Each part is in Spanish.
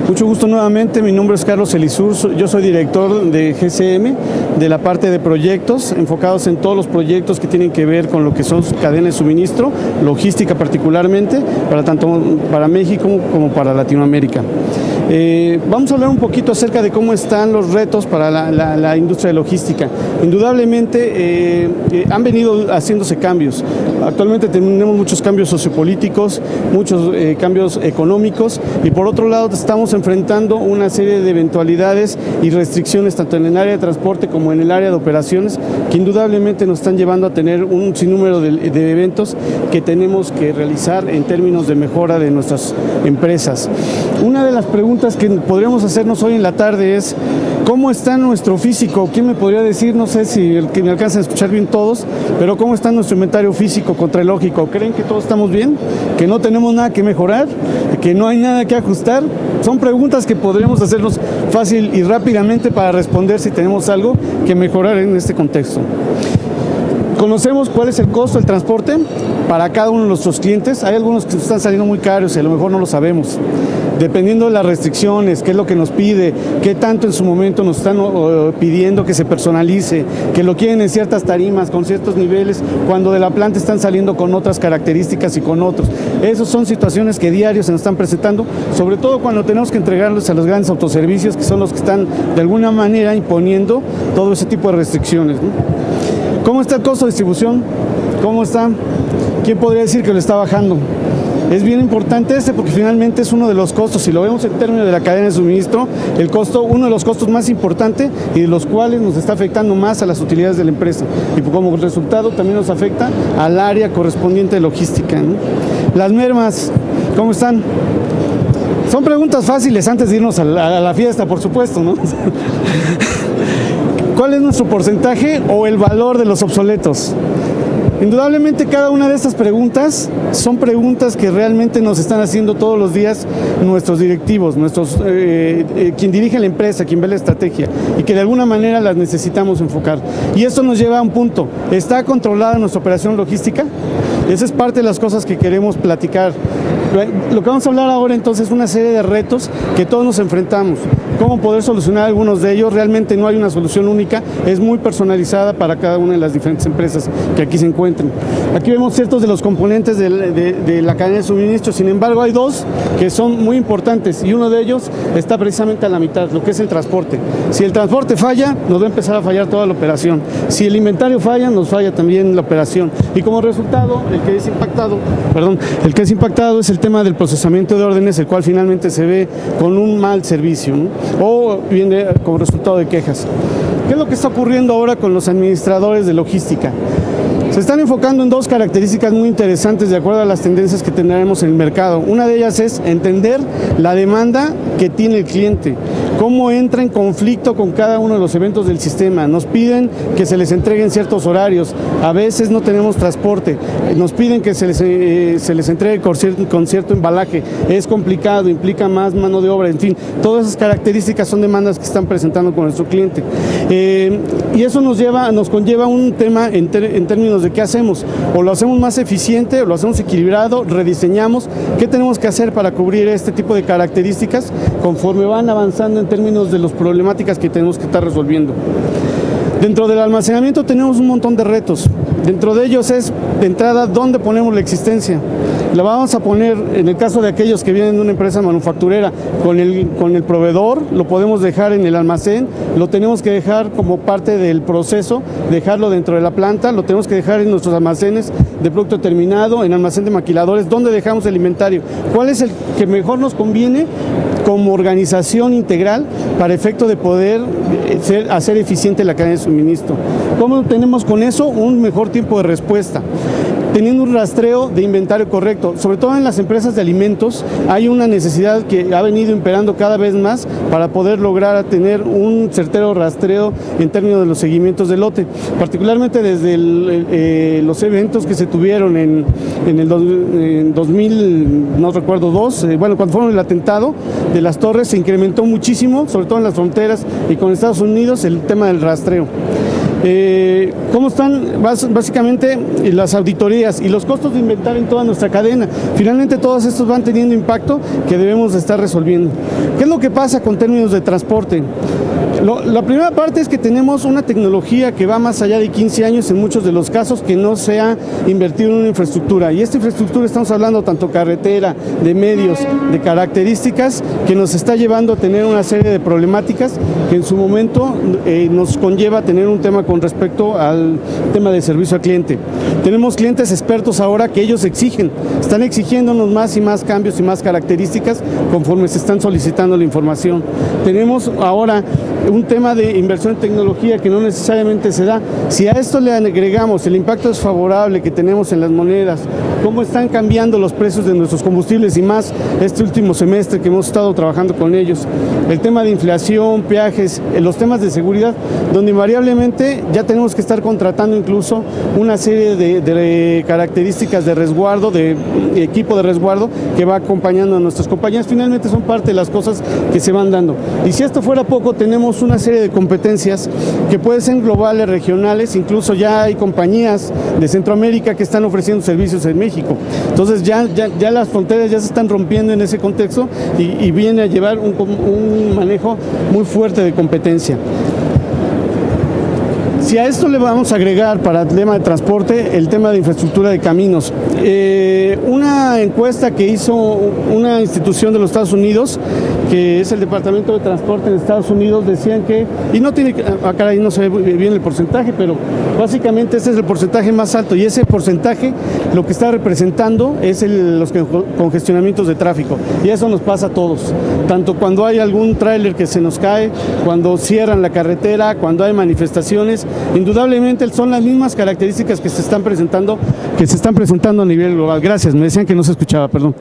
Mucho gusto nuevamente, mi nombre es Carlos Elisur, yo soy director de GCM, de la parte de proyectos, enfocados en todos los proyectos que tienen que ver con lo que son cadenas de suministro, logística particularmente, tanto para México como para Latinoamérica. Vamos a hablar un poquito acerca de cómo están los retos para la industria de logística. Indudablemente han venido haciéndose cambios. Actualmente tenemos muchos cambios sociopolíticos, muchos cambios económicos y por otro lado estamos enfrentando una serie de eventualidades y restricciones tanto en el área de transporte como en el área de operaciones que indudablemente nos están llevando a tener un sinnúmero de eventos que tenemos que realizar en términos de mejora de nuestras empresas. Una de las preguntas que podríamos hacernos hoy en la tarde es ¿cómo está nuestro físico? ¿Quién me podría decir? No sé si el que me alcanza a escuchar bien todos, pero ¿cómo está nuestro inventario físico contralógico? ¿Creen que todos estamos bien? ¿Que no tenemos nada que mejorar? ¿Que no hay nada que ajustar? Son preguntas que podríamos hacernos fácil y rápidamente para responder si tenemos algo que mejorar en este contexto. Conocemos cuál es el costo del transporte para cada uno de nuestros clientes. Hay algunos que están saliendo muy caros y a lo mejor no lo sabemos. Dependiendo de las restricciones, qué es lo que nos pide, qué tanto en su momento nos están pidiendo que se personalice, que lo quieren en ciertas tarimas, con ciertos niveles, cuando de la planta están saliendo con otras características y con otros. Esas son situaciones que diario se nos están presentando, sobre todo cuando tenemos que entregarlos a los grandes autoservicios, que son los que están de alguna manera imponiendo todo ese tipo de restricciones, ¿no? ¿Cómo está el costo de distribución? ¿Cómo está? ¿Quién podría decir que lo está bajando? Es bien importante porque finalmente es uno de los costos, si lo vemos en términos de la cadena de suministro, el costo, uno de los costos más importantes y de los cuales nos está afectando más a las utilidades de la empresa. Y como resultado también nos afecta al área correspondiente de logística, ¿no? Las mermas, ¿cómo están? Son preguntas fáciles antes de irnos a la fiesta, por supuesto, ¿no? ¿Cuál es nuestro porcentaje o el valor de los obsoletos? Indudablemente cada una de estas preguntas son preguntas que realmente nos están haciendo todos los días nuestros directivos, quien dirige la empresa, quien ve la estrategia y que de alguna manera las necesitamos enfocar. Y esto nos lleva a un punto, ¿está controlada nuestra operación logística? Esa es parte de las cosas que queremos platicar. Lo que vamos a hablar ahora entonces es una serie de retos que todos nos enfrentamos. Cómo poder solucionar algunos de ellos, realmente no hay una solución única, es muy personalizada para cada una de las diferentes empresas que aquí se encuentran. Aquí vemos ciertos de los componentes de la cadena de suministro, sin embargo hay dos que son muy importantes y uno de ellos está precisamente a la mitad, lo que es el transporte. Si el transporte falla, nos va a empezar a fallar toda la operación. Si el inventario falla, nos falla también la operación. Y como resultado, el que es impactado es el tema del procesamiento de órdenes, el cual finalmente se ve con un mal servicio, ¿no? O viene como resultado de quejas. ¿Qué es lo que está ocurriendo ahora con los administradores de logística? Se están enfocando en dos características muy interesantes de acuerdo a las tendencias que tendremos en el mercado. Una de ellas es entender la demanda que tiene el cliente, cómo entra en conflicto con cada uno de los eventos del sistema. Nos piden que se les entreguen ciertos horarios, a veces no tenemos transporte, nos piden que se les entregue con cierto embalaje, es complicado, implica más mano de obra, en fin, todas esas características son demandas que están presentando con nuestro cliente. Y eso nos conlleva un tema en términos de qué hacemos, o lo hacemos más eficiente, o lo hacemos equilibrado, rediseñamos, qué tenemos que hacer para cubrir este tipo de características conforme van avanzando en términos de las problemáticas que tenemos que estar resolviendo. Dentro del almacenamiento tenemos un montón de retos. Dentro de ellos es, de entrada, ¿dónde ponemos la existencia? La vamos a poner, en el caso de aquellos que vienen de una empresa manufacturera, con el proveedor, lo podemos dejar en el almacén, lo tenemos que dejar como parte del proceso, dejarlo dentro de la planta, lo tenemos que dejar en nuestros almacenes de producto terminado, en almacén de maquiladores. ¿Dónde dejamos el inventario? ¿Cuál es el que mejor nos conviene como organización integral para efecto de poder hacer eficiente la cadena de suministro? ¿Cómo tenemos con eso un mejor tiempo de respuesta? Teniendo un rastreo de inventario correcto, sobre todo en las empresas de alimentos, hay una necesidad que ha venido imperando cada vez más para poder lograr tener un certero rastreo en términos de los seguimientos del lote, particularmente desde los eventos que se tuvieron en 2000, no recuerdo, cuando fueron el atentado de las torres, se incrementó muchísimo, sobre todo en las fronteras y con Estados Unidos, el tema del rastreo. ¿Cómo están básicamente las auditorías y los costos de inventario en toda nuestra cadena? Finalmente todos estos van teniendo impacto que debemos de estar resolviendo. ¿Qué es lo que pasa con términos de transporte? La primera parte es que tenemos una tecnología que va más allá de 15 años en muchos de los casos, que no se ha invertido en una infraestructura, y esta infraestructura estamos hablando tanto carretera, de medios, de características, que nos está llevando a tener una serie de problemáticas que en su momento nos conlleva a tener un tema con respecto al tema de servicio al cliente. Tenemos clientes expertos ahora que ellos están exigiéndonos más y más cambios y más características conforme se están solicitando la información. Tenemos ahora un tema de inversión en tecnología que no necesariamente se da. Si a esto le agregamos el impacto desfavorable que tenemos en las monedas, cómo están cambiando los precios de nuestros combustibles y más este último semestre que hemos estado trabajando con ellos, el tema de inflación, peajes, los temas de seguridad, donde invariablemente ya tenemos que estar contratando incluso una serie de características de resguardo, de equipo de resguardo que va acompañando a nuestras compañías. Finalmente son parte de las cosas que se van dando. Y si esto fuera poco, tenemos una serie de competencias que pueden ser globales, regionales, incluso ya hay compañías de Centroamérica que están ofreciendo servicios en México. Entonces ya las fronteras ya se están rompiendo en ese contexto y viene a llevar un manejo muy fuerte de competencia. Si a esto le vamos a agregar para el tema de transporte, el tema de infraestructura de caminos. Una encuesta que hizo una institución de los Estados Unidos, que es el Departamento de Transporte de Estados Unidos, decían que, y no tiene, acá ahí no se ve bien el porcentaje, pero básicamente ese es el porcentaje más alto, y ese porcentaje lo que está representando es los congestionamientos de tráfico, y eso nos pasa a todos, tanto cuando hay algún tráiler que se nos cae, cuando cierran la carretera, cuando hay manifestaciones. Indudablemente son las mismas características que se están presentando a nivel global. Gracias, me decían que no se escuchaba, perdón.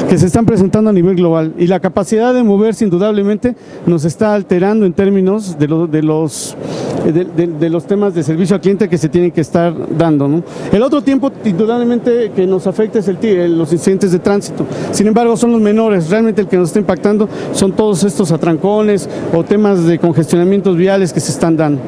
Que se están presentando a nivel global, y la capacidad de moverse indudablemente nos está alterando en términos de los temas de servicio al cliente que se tienen que estar dando, ¿no? El otro tiempo indudablemente que nos afecta es los incidentes de tránsito. Sin embargo, son los menores. Realmente el que nos está impactando son todos estos atrancones o temas de congestionamientos viales que se están dando.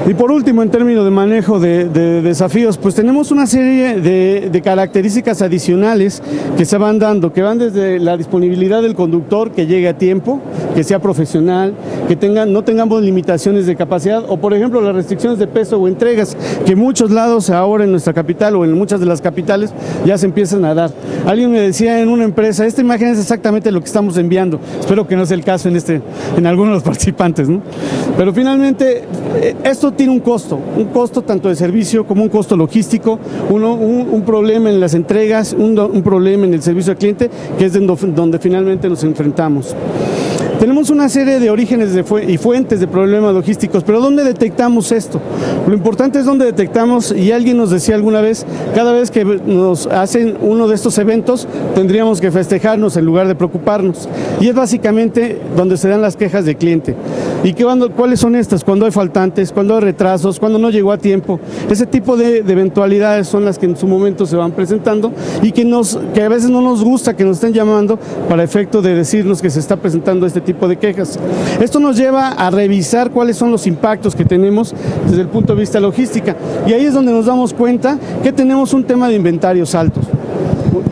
Y por último, en términos de manejo de desafíos, pues tenemos una serie de características adicionales que se van dando, que van desde la disponibilidad del conductor, que llegue a tiempo, que sea profesional, que no tengamos limitaciones de capacidad, o por ejemplo las restricciones de peso o entregas, que en muchos lados ahora en nuestra capital o en muchas de las capitales ya se empiezan a dar. Alguien me decía en una empresa, esta imagen es exactamente lo que estamos enviando. Espero que no sea el caso en algunos de los participantes, ¿no? Pero finalmente esto tiene un costo tanto de servicio como un costo logístico, un problema en las entregas, un problema en el servicio al cliente, que es donde finalmente nos enfrentamos. Tenemos una serie de orígenes y fuentes de problemas logísticos, pero ¿dónde detectamos esto? Lo importante es dónde detectamos, y alguien nos decía alguna vez, cada vez que nos hacen uno de estos eventos, tendríamos que festejarnos en lugar de preocuparnos. Y es básicamente donde se dan las quejas del cliente. ¿Y cuáles son estas? Cuando hay faltantes, cuando hay retrasos, cuando no llegó a tiempo. Ese tipo de eventualidades son las que en su momento se van presentando y que a veces no nos gusta que nos estén llamando para efecto de decirnos que se está presentando este tipo de quejas. Esto nos lleva a revisar cuáles son los impactos que tenemos desde el punto de vista logística, y ahí es donde nos damos cuenta que tenemos un tema de inventarios altos,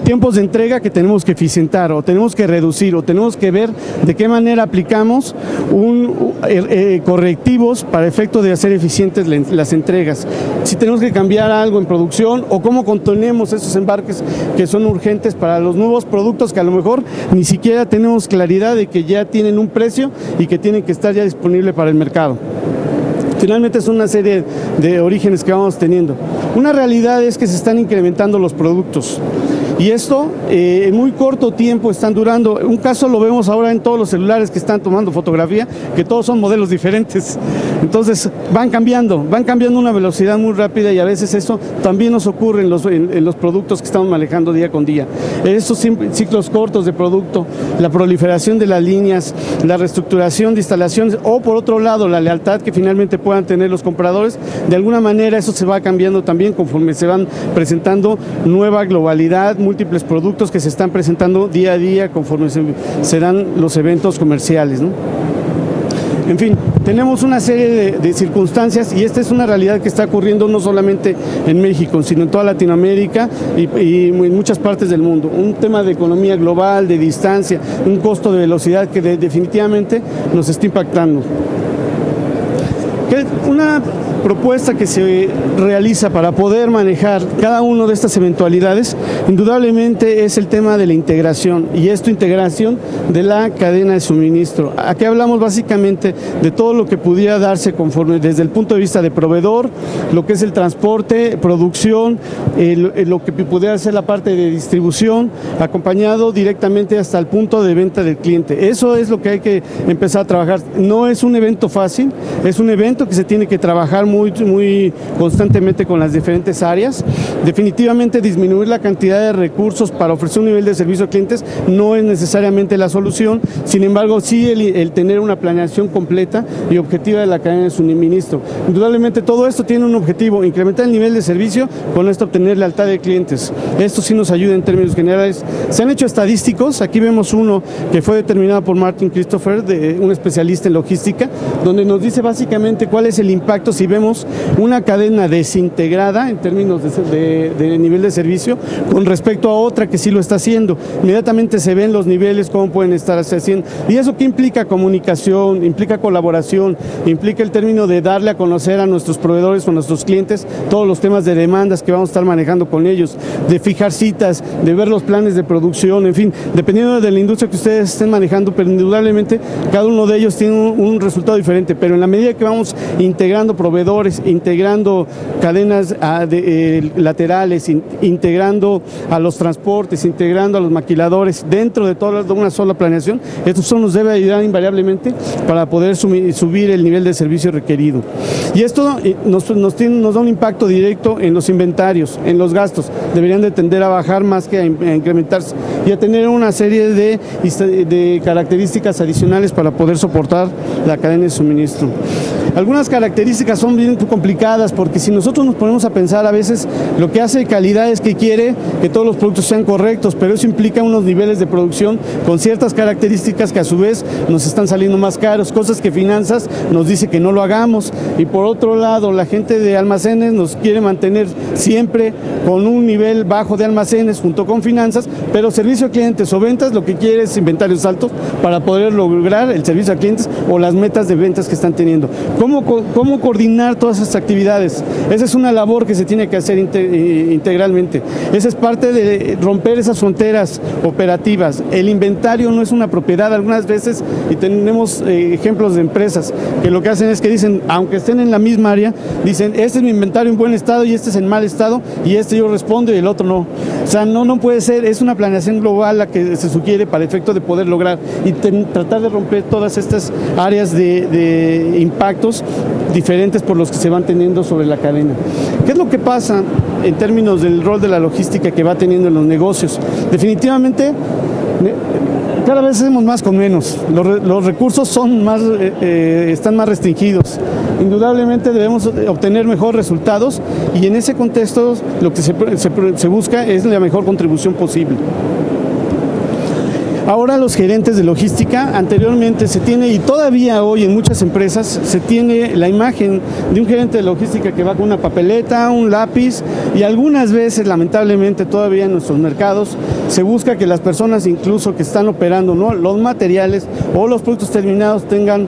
tiempos de entrega que tenemos que eficientar o tenemos que reducir, o tenemos que ver de qué manera aplicamos correctivos para efecto de hacer eficientes las entregas. Si tenemos que cambiar algo en producción, o cómo contenemos esos embarques que son urgentes para los nuevos productos que a lo mejor ni siquiera tenemos claridad de que ya tienen un precio y que tienen que estar ya disponibles para el mercado. Finalmente es una serie de orígenes que vamos teniendo. Una realidad es que se están incrementando los productos. Y esto en muy corto tiempo están durando. Un caso lo vemos ahora en todos los celulares que están tomando fotografía, que todos son modelos diferentes. Entonces van cambiando a una velocidad muy rápida, y a veces eso también nos ocurre en los productos que estamos manejando día con día. Estos ciclos cortos de producto, la proliferación de las líneas, la reestructuración de instalaciones, o por otro lado la lealtad que finalmente puedan tener los compradores, de alguna manera eso se va cambiando también conforme se van presentando nueva globalidad, múltiples productos que se están presentando día a día conforme se dan los eventos comerciales, ¿no? En fin, tenemos una serie de circunstancias y esta es una realidad que está ocurriendo no solamente en México, sino en toda Latinoamérica y en muchas partes del mundo. Un tema de economía global, de distancia, un costo de velocidad que definitivamente nos está impactando. Una propuesta que se realiza para poder manejar cada una de estas eventualidades, indudablemente es el tema de la integración, y esto integración de la cadena de suministro. Aquí hablamos básicamente de todo lo que pudiera darse conforme desde el punto de vista de proveedor, lo que es el transporte, producción, lo que pudiera ser la parte de distribución, acompañado directamente hasta el punto de venta del cliente. Eso es lo que hay que empezar a trabajar. No es un evento fácil, es un evento que se tiene que trabajar muy constantemente con las diferentes áreas. Definitivamente disminuir la cantidad de recursos para ofrecer un nivel de servicio a clientes no es necesariamente la solución, sin embargo sí el tener una planeación completa y objetiva de la cadena de suministro. Indudablemente todo esto tiene un objetivo: incrementar el nivel de servicio, con esto obtener lealtad de clientes. Esto sí nos ayuda en términos generales. Se han hecho estadísticos, aquí vemos uno que fue determinado por Martin Christopher, un especialista en logística, donde nos dice básicamente cuál es el impacto si vemos una cadena desintegrada en términos de nivel de servicio con respecto a otra que sí lo está haciendo. Inmediatamente se ven los niveles, cómo pueden estar haciendo. ¿Y eso qué implica? Comunicación, implica colaboración, implica el término de darle a conocer a nuestros proveedores o a nuestros clientes todos los temas de demandas que vamos a estar manejando con ellos, de fijar citas, de ver los planes de producción, en fin, dependiendo de la industria que ustedes estén manejando, pero indudablemente cada uno de ellos tiene un resultado diferente. Pero en la medida que vamos integrando proveedores, integrando cadenas laterales, integrando a los transportes, integrando a los maquiladores dentro de toda una sola planeación, esto nos debe ayudar invariablemente para poder subir el nivel de servicio requerido. Y esto nos da un impacto directo en los inventarios, en los gastos. Deberían de tender a bajar más que a incrementarse y a tener una serie de características adicionales para poder soportar la cadena de suministro. Algunas características son bien complicadas, porque si nosotros nos ponemos a pensar, a veces lo que hace calidad es que quiere que todos los productos sean correctos, pero eso implica unos niveles de producción con ciertas características que a su vez nos están saliendo más caros, cosas que finanzas nos dice que no lo hagamos. Y por otro lado, la gente de almacenes nos quiere mantener siempre con un nivel bajo de almacenes junto con finanzas, pero servicio a clientes o ventas lo que quiere es inventarios altos para poder lograr el servicio a clientes o las metas de ventas que están teniendo. ¿Cómo coordinar todas estas actividades? Esa es una labor que se tiene que hacer integralmente. Esa es parte de romper esas fronteras operativas. El inventario no es una propiedad algunas veces, y tenemos ejemplos de empresas que lo que hacen es que dicen, aunque estén en la misma área, dicen, este es mi inventario en buen estado y este es en mal estado, y este yo respondo y el otro no. O sea, no puede ser. Es una planeación global la que se sugiere para efecto de poder lograr y tratar de romper todas estas áreas de impactos diferentes por los que se van teniendo sobre la cadena. ¿Qué es lo que pasa en términos del rol de la logística que va teniendo en los negocios? Definitivamente, cada vez hacemos más con menos. Los recursos están más restringidos. Indudablemente debemos obtener mejores resultados, y en ese contexto lo que se busca es la mejor contribución posible. Ahora los gerentes de logística, anteriormente se tiene, y todavía hoy en muchas empresas, se tiene la imagen de un gerente de logística que va con una papeleta, un lápiz, y algunas veces, lamentablemente, todavía en nuestros mercados, se busca que las personas incluso que están operando, ¿no?, los materiales o los productos terminados tengan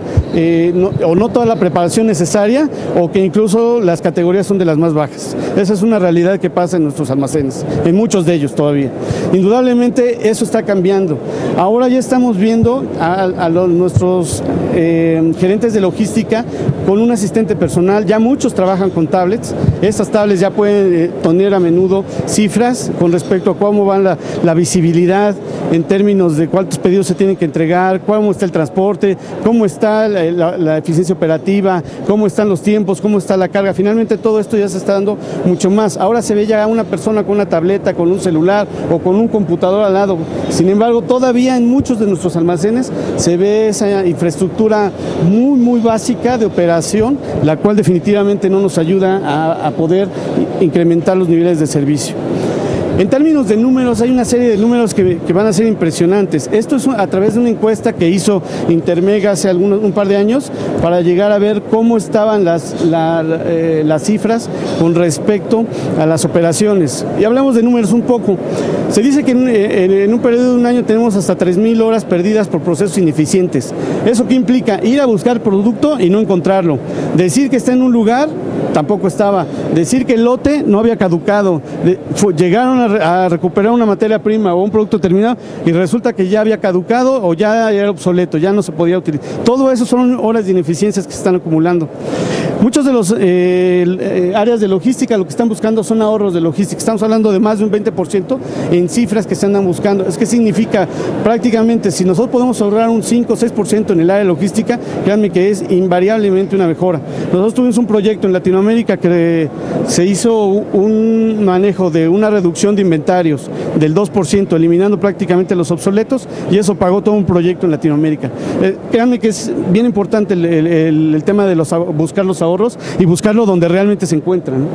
no toda la preparación necesaria, o que incluso las categorías son de las más bajas. Esa es una realidad que pasa en nuestros almacenes, en muchos de ellos todavía. Indudablemente eso está cambiando. Ahora ya estamos viendo a nuestros gerentes de logística con un asistente personal. Ya muchos trabajan con tablets. Estas tablets ya pueden tener a menudo cifras con respecto a cómo va la visibilidad en términos de cuántos pedidos se tienen que entregar, cómo está el transporte, cómo está la eficiencia operativa, cómo están los tiempos, cómo está la carga. Finalmente todo esto ya se está dando mucho más. Ahora se ve ya una persona con una tableta, con un celular o con un computador al lado. Sin embargo, todavía en muchos de nuestros almacenes se ve esa infraestructura muy básica de operación, la cual definitivamente no nos ayuda a poder incrementar los niveles de servicio. En términos de números, hay una serie de números que van a ser impresionantes. Esto es a través de una encuesta que hizo Intermeg hace un par de años para llegar a ver cómo estaban las cifras con respecto a las operaciones. Y hablamos de números un poco. Se dice que en un periodo de un año tenemos hasta 3,000 horas perdidas por procesos ineficientes. ¿Eso qué implica? Ir a buscar producto y no encontrarlo. Decir que está en un lugar, tampoco estaba. Decir que el lote no había caducado. Llegaron a recuperar una materia prima o un producto terminado y resulta que ya había caducado o ya era obsoleto, ya no se podía utilizar. Todo eso son horas de ineficiencias que se están acumulando. Muchos de los áreas de logística lo que están buscando son ahorros de logística. Estamos hablando de más de un 20% en cifras que se andan buscando. Es que significa prácticamente, si nosotros podemos ahorrar un 5 o 6% en el área de logística, créanme que es invariablemente una mejora. Nosotros tuvimos un proyecto en Latinoamérica que se hizo un manejo de una reducción de inventarios del 2%, eliminando prácticamente los obsoletos, y eso pagó todo un proyecto en Latinoamérica. Créanme que es bien importante el tema de buscar los ahorros y buscarlo donde realmente se encuentran, ¿no?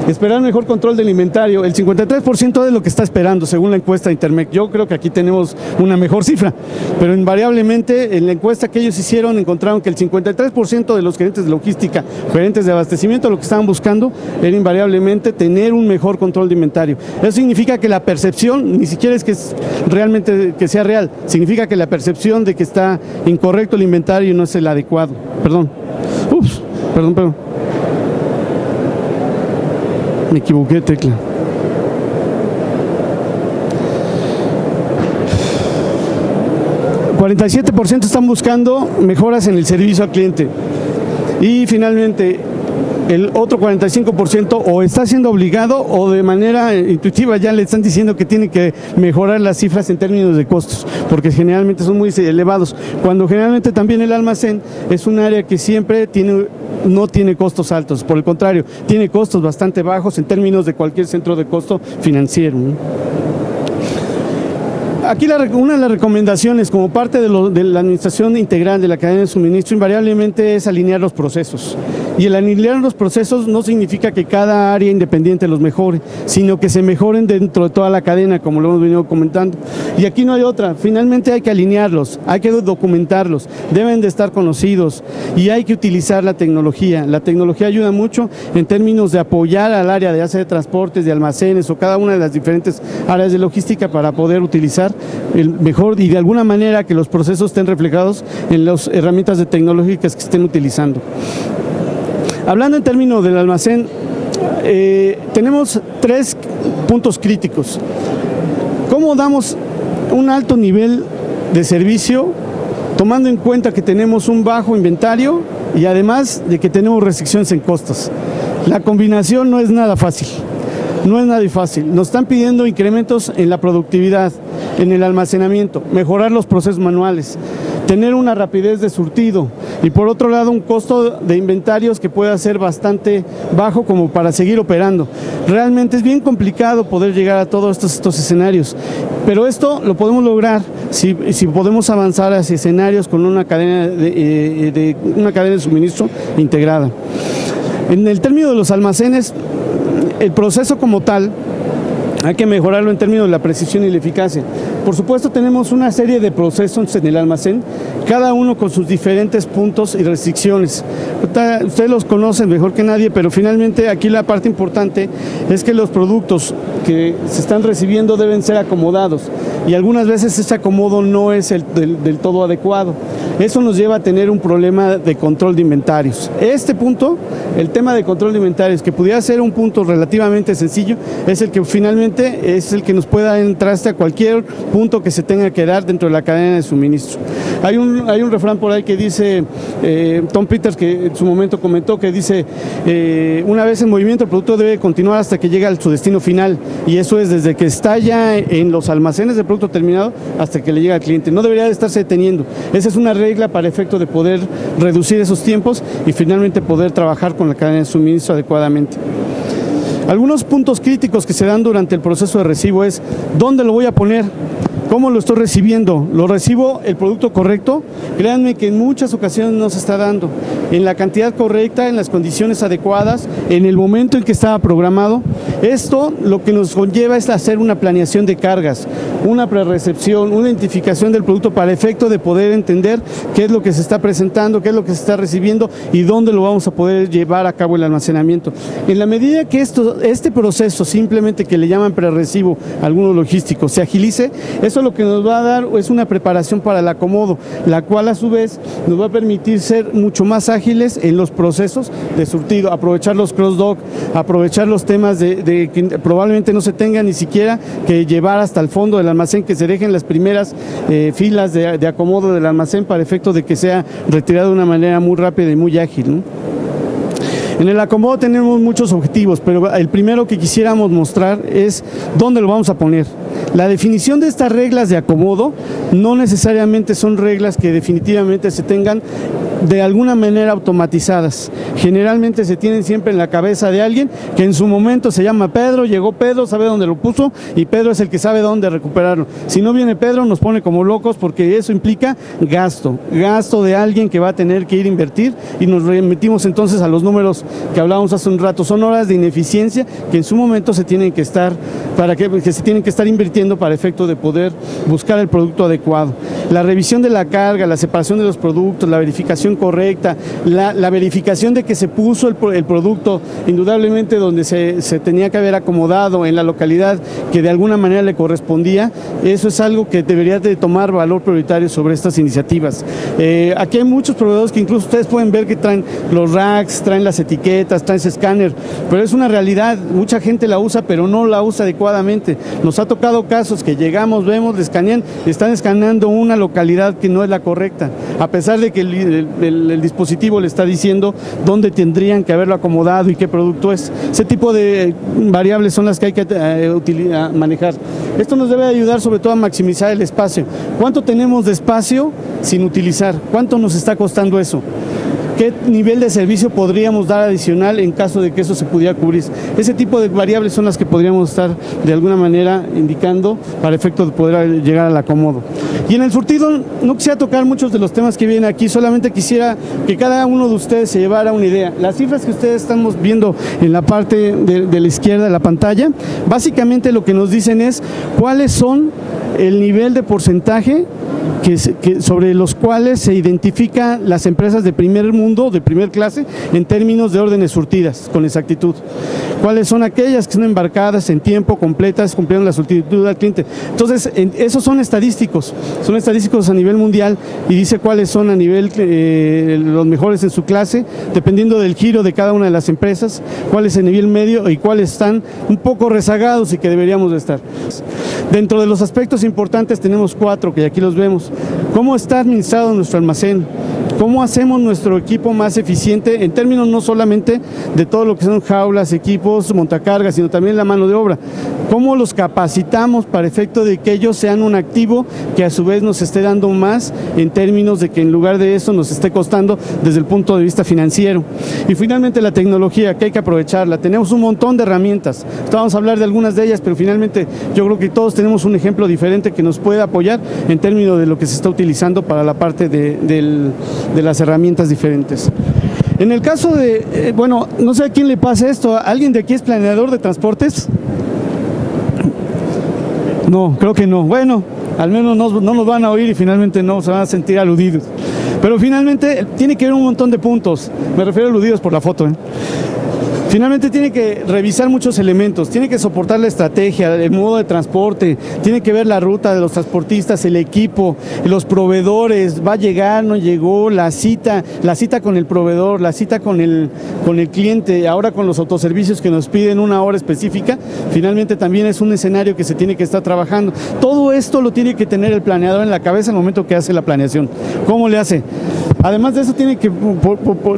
Esperar mejor control del inventario. El 53% es lo que está esperando, según la encuesta de Intermeg. Yo creo que aquí tenemos una mejor cifra, pero invariablemente en la encuesta que ellos hicieron encontraron que el 53% de los gerentes de logística, gerentes de abastecimiento, lo que estaban buscando era invariablemente tener un mejor control de inventario. Eso significa que la percepción, ni siquiera es que realmente que sea real, significa que la percepción de que está incorrecto el inventario no es el adecuado. Perdón. Perdón. Me equivoqué de tecla. El 47% están buscando mejoras en el servicio al cliente. Y finalmente, el otro 45% o está siendo obligado o de manera intuitiva ya le están diciendo que tiene que mejorar las cifras en términos de costos, porque generalmente son muy elevados, cuando generalmente también el almacén es un área que siempre no tiene costos altos, por el contrario, tiene costos bastante bajos en términos de cualquier centro de costo financiero, ¿no? Aquí una de las recomendaciones como parte de la administración integral de la cadena de suministro invariablemente es alinear los procesos. Y el alinear los procesos no significa que cada área independiente los mejore, sino que se mejoren dentro de toda la cadena, como lo hemos venido comentando. Y aquí no hay otra, finalmente hay que alinearlos, hay que documentarlos, deben de estar conocidos y hay que utilizar la tecnología. La tecnología ayuda mucho en términos de apoyar al área de transportes, de almacenes o cada una de las diferentes áreas de logística para poder utilizar el mejor y de alguna manera que los procesos estén reflejados en las herramientas tecnológicas que estén utilizando. Hablando en términos del almacén, tenemos 3 puntos críticos. ¿Cómo damos un alto nivel de servicio tomando en cuenta que tenemos un bajo inventario y además de que tenemos restricciones en costos? La combinación no es nada fácil. No es nada fácil. Nos están pidiendo incrementos en la productividad, en el almacenamiento, mejorar los procesos manuales, tener una rapidez de surtido y por otro lado un costo de inventarios que pueda ser bastante bajo como para seguir operando. Realmente es bien complicado poder llegar a todos estos escenarios, pero esto lo podemos lograr si podemos avanzar hacia escenarios con una cadena de suministro integrada. En el término de los almacenes, el proceso como tal hay que mejorarlo en términos de la precisión y la eficacia. Por supuesto tenemos una serie de procesos en el almacén, cada uno con sus diferentes puntos y restricciones. Ustedes los conocen mejor que nadie, pero finalmente aquí la parte importante es que los productos que se están recibiendo deben ser acomodados y algunas veces ese acomodo no es del todo adecuado. Eso nos lleva a tener un problema de control de inventarios. Este punto, el tema de control de inventarios, que pudiera ser un punto relativamente sencillo, es el que finalmente es el que nos pueda entrar hasta cualquier punto que se tenga que dar dentro de la cadena de suministro. Hay un refrán por ahí que dice, Tom Peters, que en su momento comentó, que dice, una vez en movimiento el producto debe continuar hasta que llegue a su destino final, y eso es desde que está ya en los almacenes de producto terminado hasta que le llega al cliente. No debería de estarse deteniendo. Esa es una regla para efecto de poder reducir esos tiempos y finalmente poder trabajar con la cadena de suministro adecuadamente. Algunos puntos críticos que se dan durante el proceso de recibo es, ¿dónde lo voy a poner? ¿Cómo lo estoy recibiendo? ¿Lo recibo el producto correcto? Créanme que en muchas ocasiones no se está dando. En la cantidad correcta, en las condiciones adecuadas, en el momento en que estaba programado. Esto lo que nos conlleva es hacer una planeación de cargas, una prerecepción, una identificación del producto para efecto de poder entender qué es lo que se está presentando, qué es lo que se está recibiendo y dónde lo vamos a poder llevar a cabo el almacenamiento. En la medida que este proceso, simplemente que le llaman prerecibo a algunos logísticos, se agilice, eso lo que nos va a dar es una preparación para el acomodo, la cual a su vez nos va a permitir ser mucho más ágiles en los procesos de surtido, aprovechar los cross-dock, aprovechar los temas de que probablemente no se tenga ni siquiera que llevar hasta el fondo del almacén, que se dejen las primeras filas de acomodo del almacén para efecto de que sea retirado de una manera muy rápida y muy ágil, ¿no? En el acomodo tenemos muchos objetivos, pero el primero que quisiéramos mostrar es dónde lo vamos a poner. La definición de estas reglas de acomodo no necesariamente son reglas que definitivamente se tengan de alguna manera automatizadas. Generalmente se tienen siempre en la cabeza de alguien que en su momento se llama Pedro, llegó Pedro, sabe dónde lo puso y Pedro es el que sabe dónde recuperarlo. Si no viene Pedro nos pone como locos porque eso implica gasto de alguien que va a tener que ir a invertir y nos remitimos entonces a los números que hablábamos hace un rato. Son horas de ineficiencia que en su momento se tienen que estar invirtiendo para efecto de poder buscar el producto adecuado. La revisión de la carga, la separación de los productos, la verificación correcta, la verificación de que se puso el producto indudablemente donde se tenía que haber acomodado en la localidad que de alguna manera le correspondía, eso es algo que debería de tomar valor prioritario sobre estas iniciativas. Aquí hay muchos proveedores que incluso ustedes pueden ver que traen los racks, traen las etiquetas, traen ese escáner, pero es una realidad, mucha gente la usa pero no la usa adecuadamente. Nos ha tocado casos que llegamos, vemos, le escanean, están escaneando una localidad que no es la correcta, a pesar de que el dispositivo le está diciendo dónde tendrían que haberlo acomodado y qué producto es. Ese tipo de variables son las que hay que manejar. Esto nos debe ayudar sobre todo a maximizar el espacio. ¿Cuánto tenemos de espacio sin utilizar? ¿Cuánto nos está costando eso? ¿Qué nivel de servicio podríamos dar adicional en caso de que eso se pudiera cubrir? Ese tipo de variables son las que podríamos estar de alguna manera indicando para efecto de poder llegar al acomodo. Y en el surtido no quisiera tocar muchos de los temas que vienen aquí, solamente quisiera que cada uno de ustedes se llevara una idea. Las cifras que ustedes estamos viendo en la parte de la izquierda de la pantalla, básicamente lo que nos dicen es cuáles son el nivel de porcentaje sobre los cuales se identifican las empresas de primer mundo, de primer clase, en términos de órdenes surtidas, con exactitud. ¿Cuáles son aquellas que son embarcadas en tiempo, completas, cumplieron la solicitud al cliente? Entonces, esos son estadísticos a nivel mundial y dice cuáles son a nivel los mejores en su clase, dependiendo del giro de cada una de las empresas, cuál es el nivel medio y cuáles están un poco rezagados y que deberíamos de estar. Dentro de los aspectos importantes tenemos 4 que aquí los vemos. ¿Cómo está administrado nuestro almacén? ¿Cómo hacemos nuestro equipo más eficiente en términos no solamente de todo lo que son jaulas, equipos, montacargas, sino también la mano de obra? ¿Cómo los capacitamos para efecto de que ellos sean un activo que a su vez nos esté dando más en términos de que en lugar de eso nos esté costando desde el punto de vista financiero? Y finalmente la tecnología, que hay que aprovecharla. Tenemos un montón de herramientas. Vamos a hablar de algunas de ellas, pero finalmente yo creo que todos tenemos un ejemplo diferente que nos puede apoyar en términos de lo que se está utilizando para la parte de las herramientas diferentes. En el caso de, bueno, no sé a quién le pasa esto, ¿alguien de aquí es planeador de transportes? No, creo que no. Bueno, al menos no nos van a oír y finalmente no se van a sentir aludidos. Pero finalmente tiene que haber un montón de puntos, me refiero a aludidos por la foto, Finalmente tiene que revisar muchos elementos, tiene que soportar la estrategia, el modo de transporte, tiene que ver la ruta de los transportistas, el equipo, los proveedores, va a llegar, no llegó, la cita con el proveedor, la cita con el cliente, ahora con los autoservicios que nos piden una hora específica, finalmente también es un escenario que se tiene que estar trabajando. Todo esto lo tiene que tener el planeador en la cabeza en el momento que hace la planeación. ¿Cómo le hace? Además de eso, tiene que,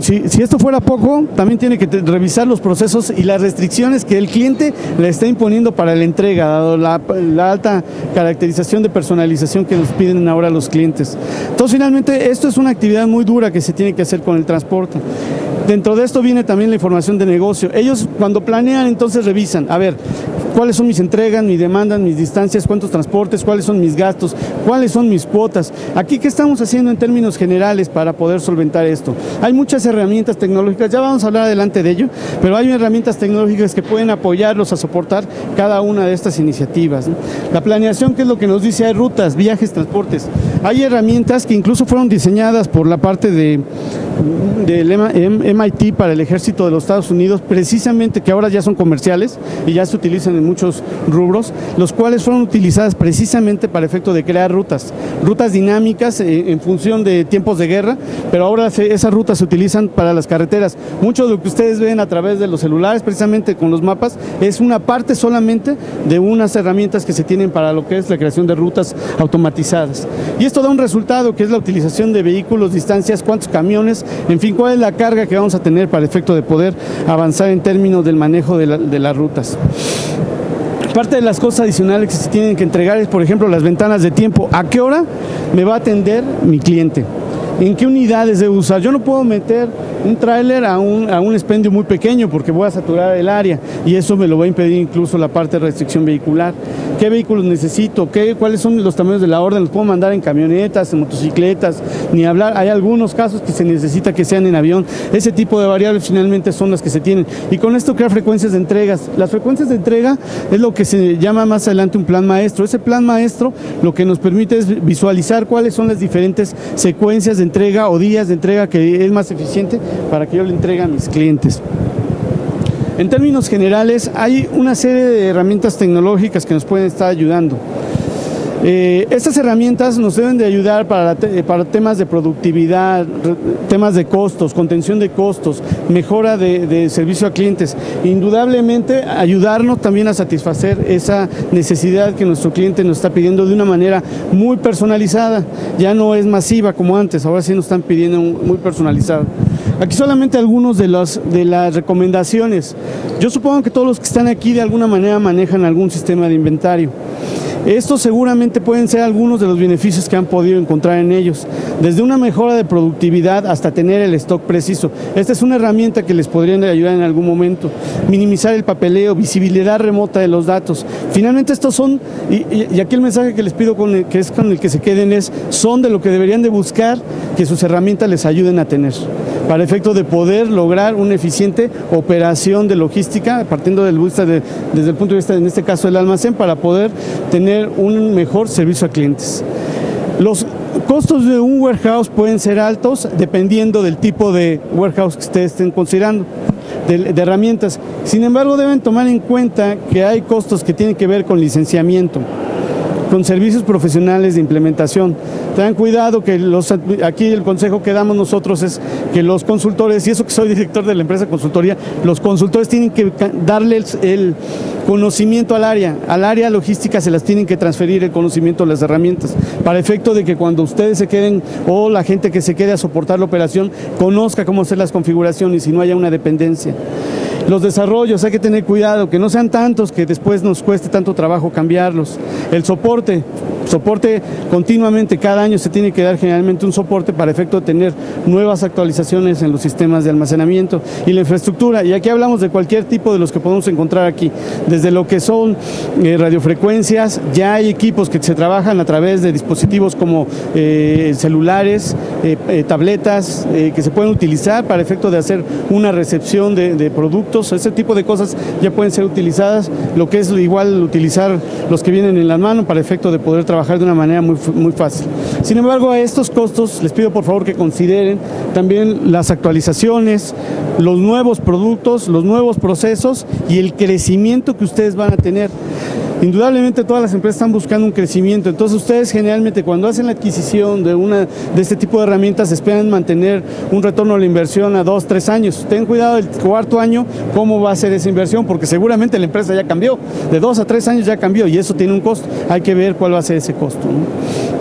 si esto fuera poco, también tiene que revisar los procesos y las restricciones que el cliente le está imponiendo para la entrega, dado la alta caracterización de personalización que nos piden ahora los clientes. Entonces, finalmente, esto es una actividad muy dura que se tiene que hacer con el transporte. Dentro de esto viene también la información de negocio. Ellos, cuando planean, entonces revisan, a ver, cuáles son mis entregas, mi demanda, mis distancias, cuántos transportes, cuáles son mis gastos, cuáles son mis cuotas. Aquí, ¿qué estamos haciendo en términos generales para poder solventar esto? Hay muchas herramientas tecnológicas, ya vamos a hablar adelante de ello, pero hay herramientas tecnológicas que pueden apoyarlos a soportar cada una de estas iniciativas, ¿no? La planeación, ¿qué es lo que nos dice? Hay rutas, viajes, transportes. Hay herramientas que incluso fueron diseñadas por la parte del MIT para el ejército de los Estados Unidos, precisamente, que ahora ya son comerciales y ya se utilizan en muchos rubros, los cuales fueron utilizadas precisamente para efecto de crear rutas dinámicas en función de tiempos de guerra, pero ahora esas rutas se utilizan para las carreteras. Mucho de lo que ustedes ven a través de los celulares, precisamente con los mapas, es una parte solamente de unas herramientas que se tienen para lo que es la creación de rutas automatizadas. Y esto da un resultado, que es la utilización de vehículos, distancias, cuántos camiones, en fin, cuál es la carga que vamos a tener para el efecto de poder avanzar en términos del manejo de las rutas. Parte de las cosas adicionales que se tienen que entregar es, por ejemplo, las ventanas de tiempo. ¿A qué hora me va a atender mi cliente? ¿En qué unidades debo usar? Yo no puedo meter un tráiler a un expendio muy pequeño porque voy a saturar el área y eso me lo va a impedir incluso la parte de restricción vehicular. ¿Qué vehículos necesito? ¿Cuáles son los tamaños de la orden? ¿Los puedo mandar en camionetas, en motocicletas? Ni hablar, hay algunos casos que se necesita que sean en avión. Ese tipo de variables finalmente son las que se tienen. Y con esto crear frecuencias de entregas. Las frecuencias de entrega es lo que se llama más adelante un plan maestro. Ese plan maestro lo que nos permite es visualizar cuáles son las diferentes secuencias de entrega o días de entrega que es más eficiente para que yo le entregue a mis clientes. En términos generales, hay una serie de herramientas tecnológicas que nos pueden estar ayudando. Estas herramientas nos deben de ayudar para temas de productividad, temas de costos, contención de costos, mejora de servicio a clientes. Indudablemente ayudarnos también a satisfacer esa necesidad que nuestro cliente nos está pidiendo de una manera muy personalizada. Ya no es masiva como antes, ahora sí nos están pidiendo muy personalizado. Aquí solamente algunos de las recomendaciones. Yo supongo que todos los que están aquí de alguna manera manejan algún sistema de inventario. Estos seguramente pueden ser algunos de los beneficios que han podido encontrar en ellos, desde una mejora de productividad hasta tener el stock preciso. Esta es una herramienta que les podría ayudar en algún momento. Minimizar el papeleo, visibilidad remota de los datos. Finalmente estos son, y aquí el mensaje que les pido que es con el que se queden son de lo que deberían de buscar que sus herramientas les ayuden a tener, para efecto de poder lograr una eficiente operación de logística, partiendo desde el punto de vista, en este caso, del almacén, para poder tener un mejor servicio a clientes. Los costos de un warehouse pueden ser altos dependiendo del tipo de warehouse que ustedes estén considerando, de herramientas. Sin embargo, deben tomar en cuenta que hay costos que tienen que ver con licenciamiento, con servicios profesionales de implementación. Tengan cuidado que aquí el consejo que damos nosotros es que los consultores, y eso que soy director de la empresa consultoría, los consultores tienen que darle el conocimiento al área logística, se las tienen que transferir el conocimiento de las herramientas, para efecto de que cuando ustedes se queden, o la gente que se quede a soportar la operación, conozca cómo hacer las configuraciones y no haya una dependencia. Los desarrollos, hay que tener cuidado, que no sean tantos que después nos cueste tanto trabajo cambiarlos. El soporte continuamente, cada año se tiene que dar generalmente un soporte para efecto de tener nuevas actualizaciones en los sistemas de almacenamiento y la infraestructura. Y aquí hablamos de cualquier tipo de los que podemos encontrar aquí, desde lo que son radiofrecuencias. Ya hay equipos que se trabajan a través de dispositivos como celulares, tabletas, que se pueden utilizar para efecto de hacer una recepción de productos. Ese tipo de cosas ya pueden ser utilizadas, lo que es igual utilizar los que vienen en la mano para efecto de poder trabajar de una manera muy fácil. Sin embargo, a estos costos les pido por favor que consideren también las actualizaciones, los nuevos productos, los nuevos procesos y el crecimiento que ustedes van a tener. Indudablemente todas las empresas están buscando un crecimiento, entonces ustedes generalmente cuando hacen la adquisición de este tipo de herramientas esperan mantener un retorno a la inversión a 2-3 años. Ten cuidado el cuarto año cómo va a ser esa inversión, porque seguramente la empresa ya cambió, de 2 a 3 años ya cambió y eso tiene un costo, hay que ver cuál va a ser ese costo, ¿no?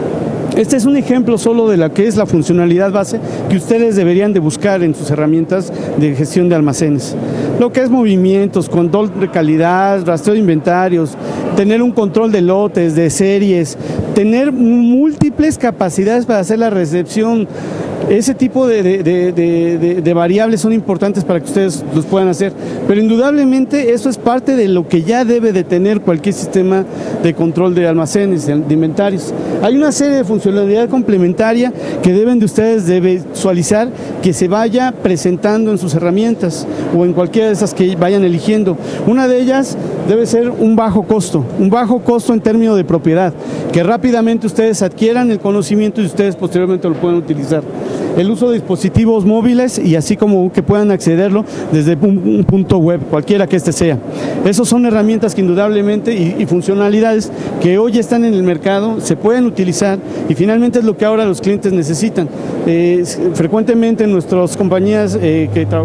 Este es un ejemplo solo de la que es la funcionalidad base que ustedes deberían de buscar en sus herramientas de gestión de almacenes. Lo que es movimientos, control de calidad, rastreo de inventarios, tener un control de lotes, de series, tener múltiples capacidades para hacer la recepción. Ese tipo de variables son importantes para que ustedes los puedan hacer, pero indudablemente eso es parte de lo que ya debe de tener cualquier sistema de control de almacenes, de inventarios. Hay una serie de funcionalidad complementaria que deben de ustedes de visualizar, que se vaya presentando en sus herramientas o en cualquiera de esas que vayan eligiendo. Una de ellas debe ser un bajo costo en términos de propiedad, que rápidamente ustedes adquieran el conocimiento y ustedes posteriormente lo pueden utilizar. El uso de dispositivos móviles y así como que puedan accederlo desde un punto web, cualquiera que este sea. Esas son herramientas que indudablemente y funcionalidades que hoy están en el mercado, se pueden utilizar y finalmente es lo que ahora los clientes necesitan. Frecuentemente nuestras compañías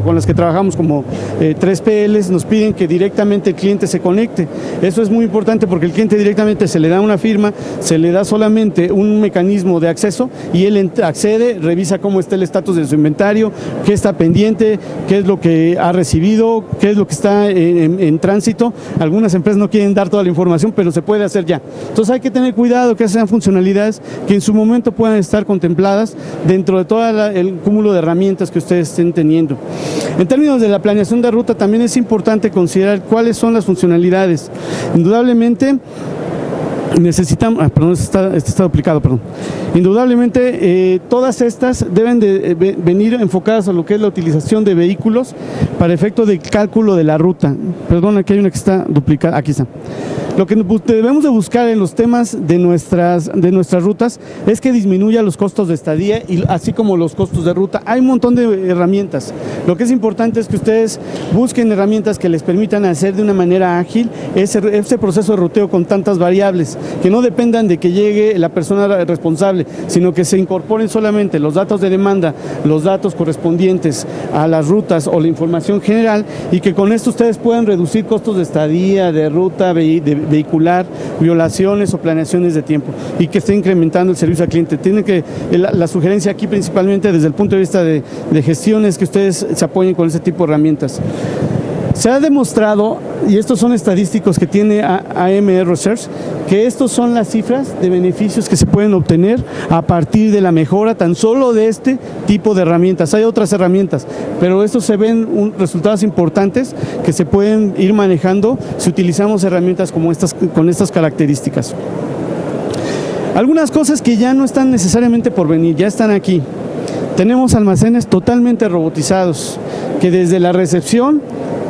con las que trabajamos como 3PLs nos piden que directamente el cliente se conecte. Eso es muy importante porque el cliente directamente se le da una firma, se le da solamente un mecanismo de acceso y él accede, revisa cómo está el estatus de su inventario, qué está pendiente, qué es lo que ha recibido, qué es lo que está en tránsito. Algunas empresas no quieren dar toda la información, pero se puede hacer ya. Entonces hay que tener cuidado que sean funcionalidades que en su momento puedan estar contempladas dentro de todo el cúmulo de herramientas que ustedes estén teniendo. En términos de la planeación de ruta también es importante considerar cuáles son las funcionalidades. Indudablemente necesitamos, este está duplicado, perdón. Indudablemente todas estas deben de venir enfocadas a lo que es la utilización de vehículos para efecto de cálculo de la ruta. Perdón, aquí hay una que está duplicada, aquí está. Lo que debemos de buscar en los temas de nuestras rutas es que disminuya los costos de estadía y así como los costos de ruta. Hay un montón de herramientas. Lo que es importante es que ustedes busquen herramientas que les permitan hacer de una manera ágil ese proceso de ruteo con tantas variables, que no dependan de que llegue la persona responsable, sino que se incorporen solamente los datos de demanda, los datos correspondientes a las rutas o la información general y que con esto ustedes puedan reducir costos de estadía, de ruta, vehicular, violaciones o planeaciones de tiempo y que esté incrementando el servicio al cliente. La sugerencia aquí principalmente desde el punto de vista de gestión es que ustedes se apoyen con ese tipo de herramientas. Se ha demostrado, y estos son estadísticos que tiene AMR Research, que estos son las cifras de beneficios que se pueden obtener a partir de la mejora tan solo de este tipo de herramientas. Hay otras herramientas, pero estos se ven resultados importantes que se pueden ir manejando si utilizamos herramientas como estas, con estas características. Algunas cosas que ya no están necesariamente por venir, ya están aquí. Tenemos almacenes totalmente robotizados, que desde la recepción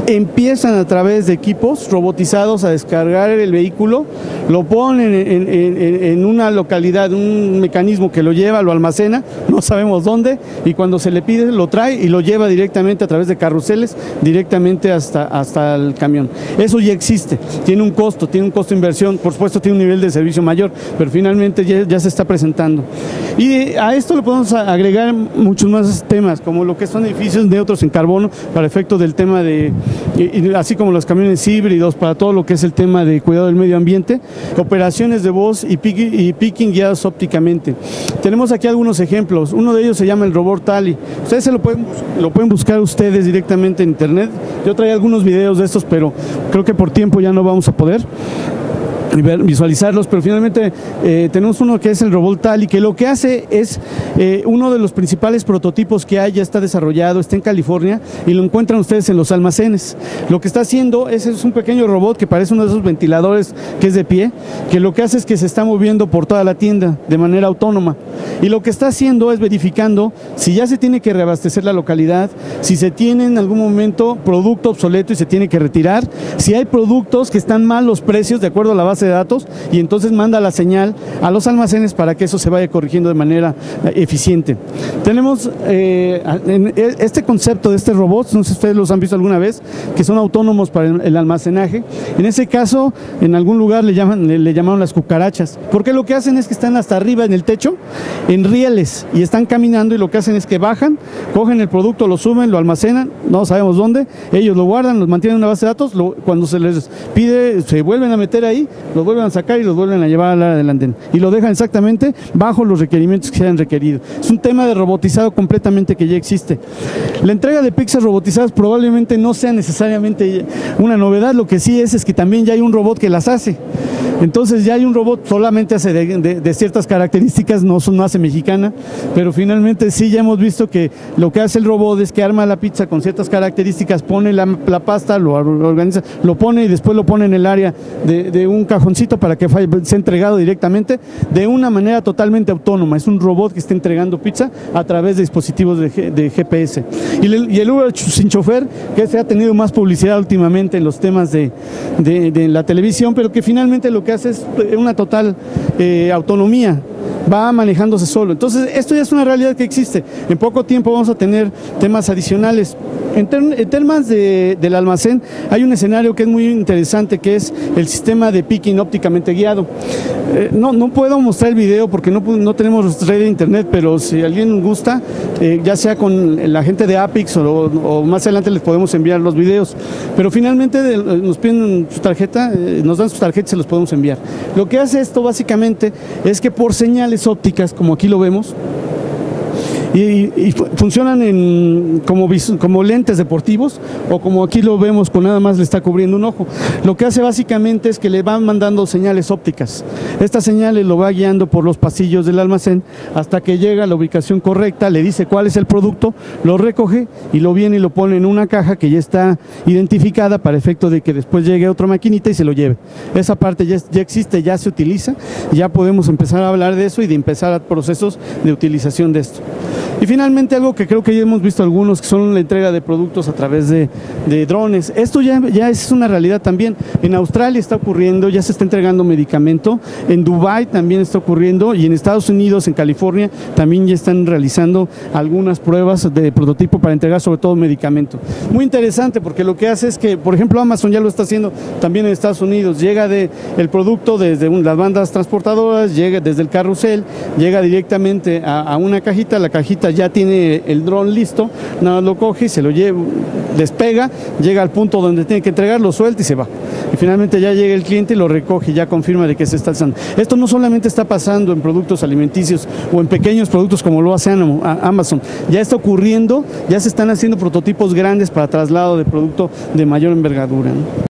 empiezan a través de equipos robotizados a descargar el vehículo, lo ponen en una localidad, un mecanismo que lo lleva, lo almacena, no sabemos dónde, y cuando se le pide lo trae y lo lleva directamente a través de carruseles, directamente hasta el camión. Eso ya existe, tiene un costo de inversión, por supuesto tiene un nivel de servicio mayor, pero finalmente ya se está presentando. Y a esto le podemos agregar muchos más temas, como lo que son edificios neutros en carbono, para efecto del tema así como los camiones híbridos, para todo lo que es el tema de cuidado del medio ambiente, operaciones de voz y picking guiados ópticamente. Tenemos aquí algunos ejemplos. Uno de ellos se llama el robot Tally. Ustedes lo pueden buscar ustedes directamente en internet. Yo traía algunos videos de estos, pero creo que por tiempo ya no vamos a poder visualizarlos, pero finalmente tenemos uno que es el robot Tally, que lo que hace es uno de los principales prototipos que hay, ya está desarrollado, está en California y lo encuentran ustedes en los almacenes. Lo que está haciendo es un pequeño robot que parece uno de esos ventiladores que es de pie, que lo que hace es que se está moviendo por toda la tienda de manera autónoma y lo que está haciendo es verificando si ya se tiene que reabastecer la localidad, si se tiene en algún momento producto obsoleto y se tiene que retirar, si hay productos que están mal los precios de acuerdo a la base de datos, y entonces manda la señal a los almacenes para que eso se vaya corrigiendo de manera eficiente. Tenemos este concepto de este robot, no sé si ustedes los han visto alguna vez, que son autónomos para el almacenaje. En ese caso, en algún lugar le llamaron las cucarachas, porque lo que hacen es que están hasta arriba en el techo, en rieles, y están caminando, y lo que hacen es que bajan, cogen el producto, lo suben, lo almacenan, no sabemos dónde, ellos lo guardan, lo mantienen en una base de datos, cuando se les pide, se vuelven a meter ahí, los vuelven a sacar y los vuelven a llevar al área del andén y lo dejan exactamente bajo los requerimientos que se han requerido. Es un tema de robotización robotizado completamente que ya existe. La entrega de pizzas robotizadas probablemente no sea necesariamente una novedad, lo que sí es que también ya hay un robot que las hace. Entonces ya hay un robot, solamente hace de ciertas características, no hace mexicana, pero finalmente sí ya hemos visto que lo que hace el robot es que arma la pizza con ciertas características, pone la pasta, lo organiza, lo pone y después lo pone en el área de un cajoncito para que sea entregado directamente de una manera totalmente autónoma. Es un robot que está entregando pizza a través de dispositivos de GPS. Y el Uber sin chofer, que se ha tenido más publicidad últimamente en los temas de la televisión, pero que finalmente lo que hace es una total autonomía, va manejándose solo. Entonces esto ya es una realidad que existe. En poco tiempo vamos a tener temas adicionales. En temas del almacén hay un escenario que es muy interesante, que es el sistema de picking ópticamente guiado. No puedo mostrar el video porque no tenemos red de internet, pero si alguien gusta, ya sea con la gente de Apix o más adelante les podemos enviar los videos, pero finalmente nos piden su tarjeta, nos dan sus tarjetas y se los podemos enviar. Lo que hace esto básicamente es que por señales ópticas, como aquí lo vemos, y funcionan como lentes deportivos, o como aquí lo vemos, con nada más le está cubriendo un ojo. Lo que hace básicamente es que le van mandando señales ópticas. Estas señales lo va guiando por los pasillos del almacén hasta que llega a la ubicación correcta, le dice cuál es el producto, lo recoge y lo viene y lo pone en una caja que ya está identificada para efecto de que después llegue a otra maquinita y se lo lleve. Esa parte ya existe, ya se utiliza, ya podemos empezar a hablar de eso y de empezar a procesos de utilización de esto. Y finalmente algo que creo que ya hemos visto algunos, que son la entrega de productos a través de drones. Esto ya es una realidad también. En Australia está ocurriendo, ya se está entregando medicamento, en Dubái también está ocurriendo, y en Estados Unidos, en California, también ya están realizando algunas pruebas de prototipo para entregar sobre todo medicamento. Muy interesante, porque lo que hace es que, por ejemplo, Amazon ya lo está haciendo también en Estados Unidos. Llega el producto desde las bandas transportadoras, llega desde el carrusel, llega directamente a una cajita, la cajita ya tiene el dron listo, nada más lo coge y se lo lleva, despega, llega al punto donde tiene que entregar, lo suelta y se va. Y finalmente ya llega el cliente y lo recoge y ya confirma de que se está usando. Esto no solamente está pasando en productos alimenticios o en pequeños productos como lo hace Amazon, ya está ocurriendo, ya se están haciendo prototipos grandes para traslado de producto de mayor envergadura, ¿no?